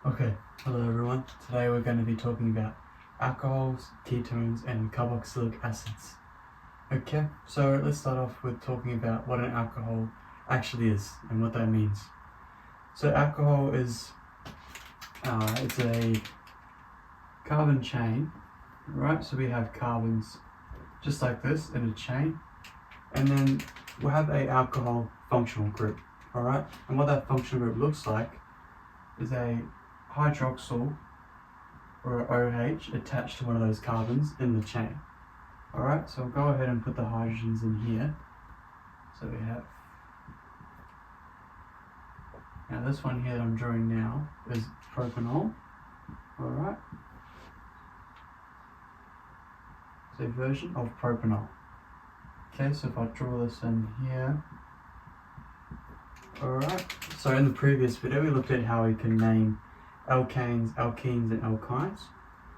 Okay, hello everyone. Today we're going to be talking about alcohols, ketones and carboxylic acids. Okay, so let's start off with talking about what an alcohol actually is and what that means. So alcohol is, it's a carbon chain, right? So we have carbons just like this in a chain, and then we'll have a alcohol functional group, alright? And what that functional group looks like is a hydroxyl or OH attached to one of those carbons in the chain. Alright, so I'll go ahead and put the hydrogens in here. So we have, now this one here that I'm drawing now is propanol. Alright, it's a version of propanol. Okay, so if I draw this in here. Alright, so in the previous video we looked at how we can name alkanes, alkenes and alkynes.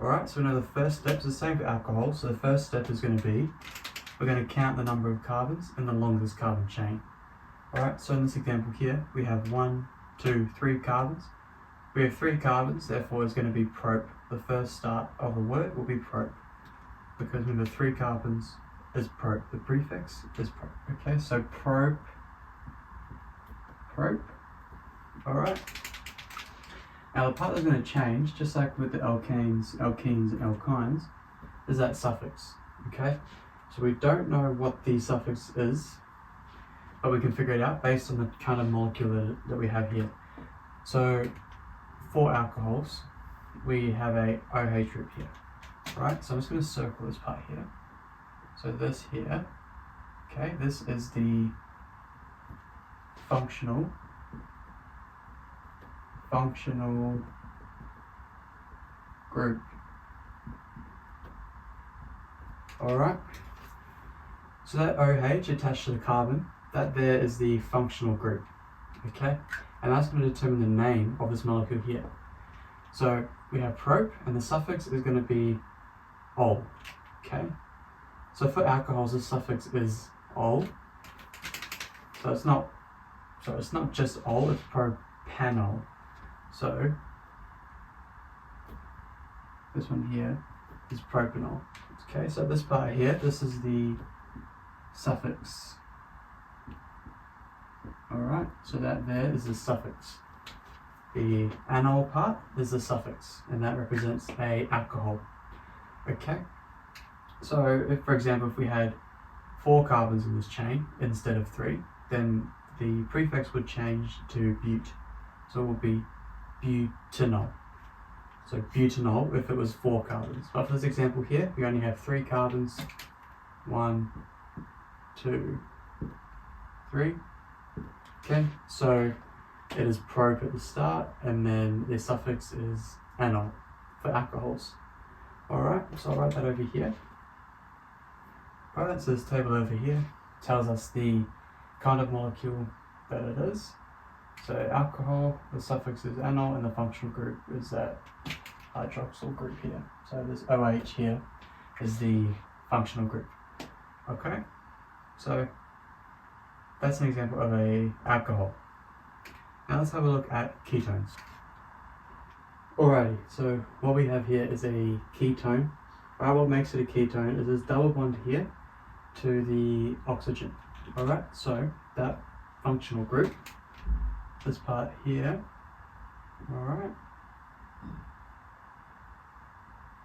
Alright, so we know the first step is the same for alcohol. So the first step is going to be, we're going to count the number of carbons in the longest carbon chain. Alright, so in this example here, we have 1, 2, 3 carbons. We have 3 carbons, therefore it's going to be prop. The first start of the word will be prop, because remember 3 carbons is prop. The prefix is prop. Okay, so prop. Alright. Now the part that's going to change, just like with the alkanes, alkenes and alkynes, is that suffix. Okay? So we don't know what the suffix is, but we can figure it out based on the kind of molecule that we have here. So for alcohols, we have a OH group here. Right? So I'm just going to circle this part here. So this here, okay, this is the functional group. Alright, so that OH attached to the carbon, that there is the functional group. Okay, and that's going to determine the name of this molecule here. So we have prop, and the suffix is going to be ol. Okay, so for alcohols the suffix is ol. So it's not just ol, it's propanol. So this one here is propanol. Okay, so this part here, this is the suffix. Alright, so that there is the suffix. The anol part is the suffix, and that represents a alcohol. Okay, so if, for example, if we had 4 carbons in this chain instead of 3, then the prefix would change to bute. So it will be butanol. So butanol if it was 4 carbons. But for this example here, we only have 3 carbons. 1, 2, 3. Okay, so it is prop at the start, and then the suffix is anol for alcohols. Alright, so I'll write that over here. Alright, so this table over here tells us the kind of molecule that it is. So alcohol, the suffix is anol, and the functional group is that hydroxyl group here. So this OH here is the functional group. Okay, so that's an example of a alcohol. Now let's have a look at ketones. Alrighty, so what we have here is a ketone. Right, what makes it a ketone is this double bond here to the oxygen. Alright, so that functional group, this part here, alright,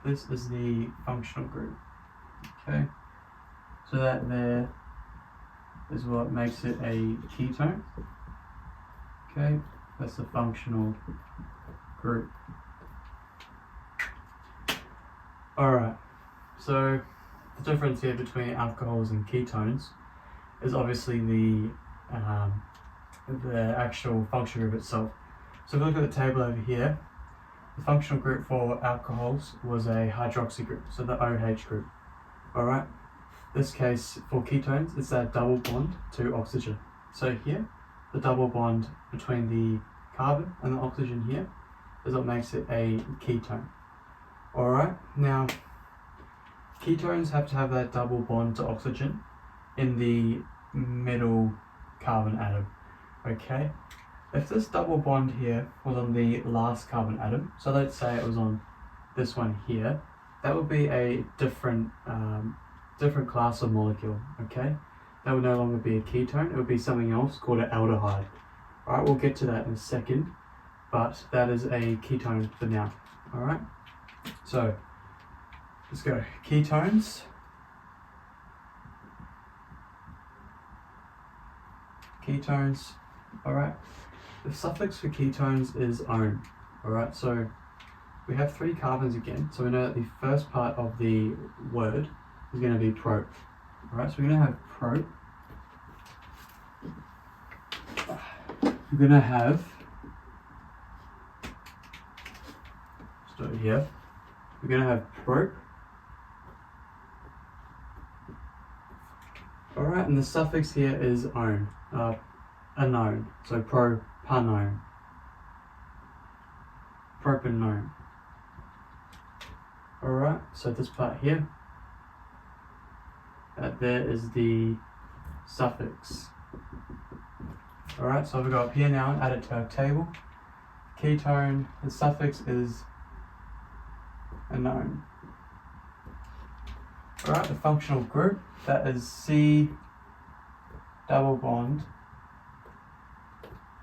this is the functional group. Okay, so that there is what makes it a ketone. Okay, that's the functional group. Alright, so the difference here between alcohols and ketones is obviously the actual functional group itself. So if we look at the table over here, the functional group for alcohols was a hydroxy group, so the OH group. Alright, this case for ketones, it's that double bond to oxygen. So here, the double bond between the carbon and the oxygen here is what makes it a ketone. Alright, now ketones have to have that double bond to oxygen in the middle carbon atom. Okay, if this double bond here was on the last carbon atom, so let's say it was on this one here, that would be a different class of molecule, okay? That would no longer be a ketone, it would be something else called an aldehyde. Alright, we'll get to that in a second, but that is a ketone for now, alright? So, let's go. Ketones. Ketones, alright? The suffix for ketones is -one, alright? So, we have 3 carbons again, so we know that the first part of the word is going to be prop. Alright, so we're going to have prop. We're going to have, just over here, we're going to have prop. Alright, and the suffix here is -one, anone, so propanone. Propanone. Alright, so this part here, there is the suffix. Alright, so we go up here now and add it to our table. Ketone, the suffix is anone. Alright, the functional group, that is C double bond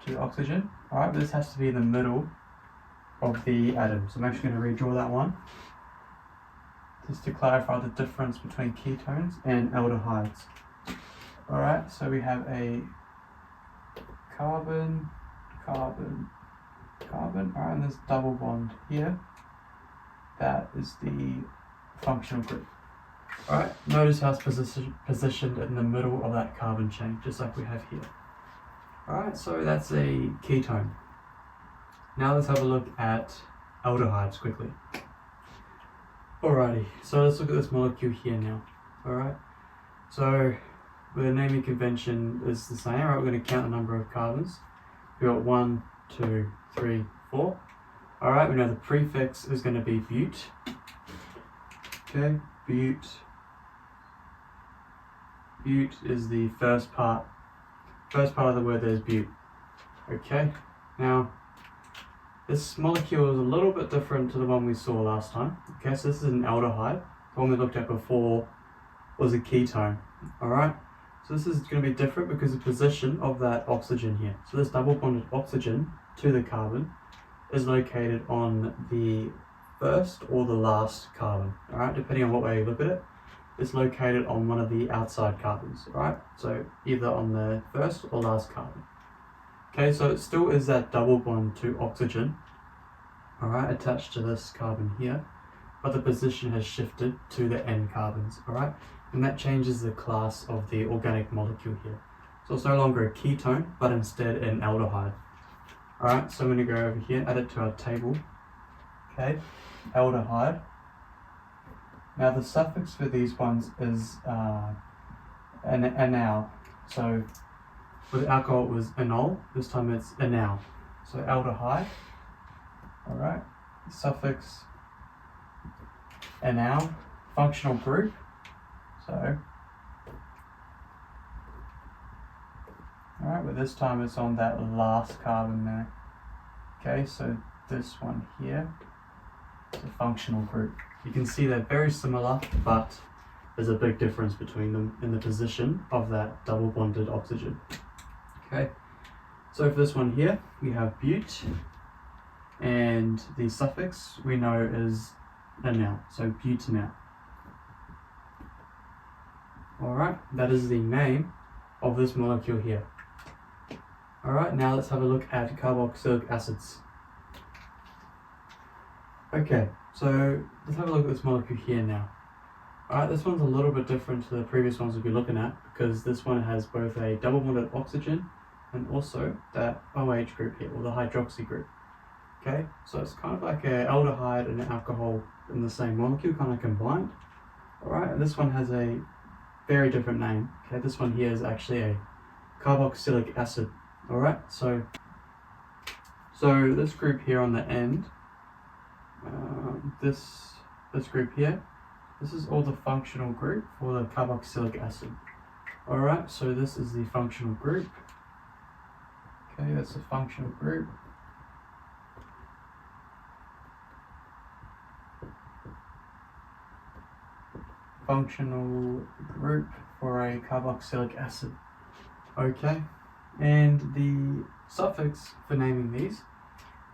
to oxygen. Alright, this has to be in the middle of the atom. So I'm actually going to redraw that one, just to clarify the difference between ketones and aldehydes. Alright, so we have a carbon, carbon, carbon, alright, and this double bond here, that is the functional group. Alright, notice how it's positioned in the middle of that carbon chain, just like we have here. Alright, so that's a ketone. Now let's have a look at aldehydes quickly. Alrighty, so let's look at this molecule here now. Alright, so the naming convention is the same. Alright, we're going to count the number of carbons. We've got 1, 2, 3, 4. Alright, we know the prefix is going to be bute. Okay, bute. Bute is the first part of the word that is bute. Okay, now this molecule is a little bit different to the one we saw last time. Okay, so this is an aldehyde. The one we looked at before was a ketone. Alright, so this is going to be different because the position of that oxygen here. So this double bonded oxygen to the carbon is located on the first or the last carbon. Alright, depending on what way you look at it. It's located on one of the outside carbons. Alright, so either on the first or last carbon. Okay, so it still is that double bond to oxygen, alright, attached to this carbon here, but the position has shifted to the end carbons, alright, and that changes the class of the organic molecule here. So it's no longer a ketone, but instead an aldehyde. Alright, so I'm going to go over here, add it to our table. Okay, aldehyde. Now the suffix for these ones is anal, so with alcohol it was anol, this time it's anal. So aldehyde, alright, suffix anal, functional group, so, alright, but this time it's on that last carbon there. Okay, so this one here is a functional group. You can see they're very similar, but there's a big difference between them in the position of that double bonded oxygen. Okay, so for this one here, we have bute, and the suffix we know is anal, so butanal. Alright, that is the name of this molecule here. Alright, now let's have a look at carboxylic acids. Okay, so let's have a look at this molecule here now. Alright, this one's a little bit different to the previous ones we'll be looking at, because this one has both a double bonded oxygen and also that OH group here, or the hydroxy group. Okay, so it's kind of like an aldehyde and an alcohol in the same molecule, kind of combined. Alright, and this one has a very different name. Okay, this one here is actually a carboxylic acid. Alright, so this group here on the end, this group here, this is all the functional group for the carboxylic acid. Alright, so this is the functional group. Okay, that's a functional group. Functional group for a carboxylic acid. Okay, and the suffix for naming these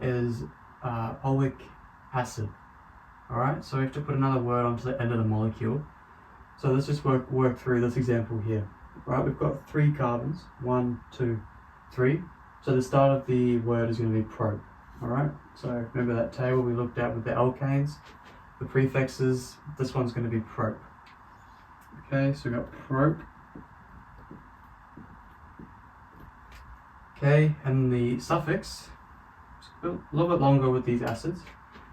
is oic acid. Alright, so we have to put another word onto the end of the molecule. So let's just work through this example here. Right, we've got 3 carbons, 1, 2, 3. So the start of the word is going to be pro. Alright, so remember that table we looked at with the alkanes, the prefixes, this one's going to be prop. Okay, so we've got prop. Okay, and the suffix, a little bit longer with these acids,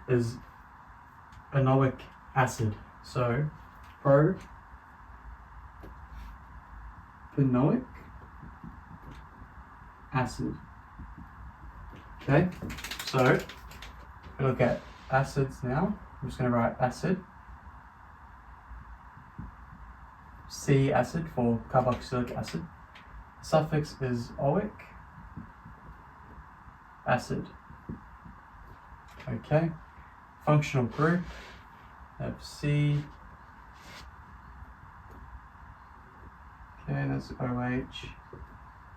is enoic acid. So propanoic acid. Okay, so we look at acids now. I'm just going to write acid. C acid for carboxylic acid. The suffix is oic acid. Okay, functional group of C. Okay, that's OH,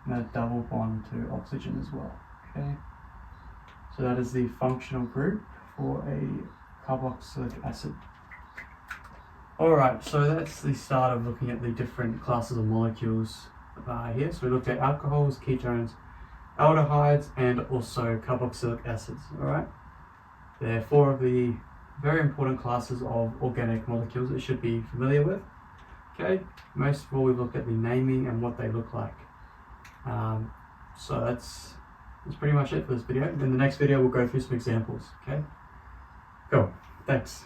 and a double bond to oxygen as well. Okay, so that is the functional group for a carboxylic acid. Alright, so that's the start of looking at the different classes of molecules here. So we looked at alcohols, ketones, aldehydes, and also carboxylic acids. Alright, they're 4 of the very important classes of organic molecules that you should be familiar with. Okay, most of all we look at the naming and what they look like. So that's pretty much it for this video. In the next video we'll go through some examples. Okay, cool, thanks.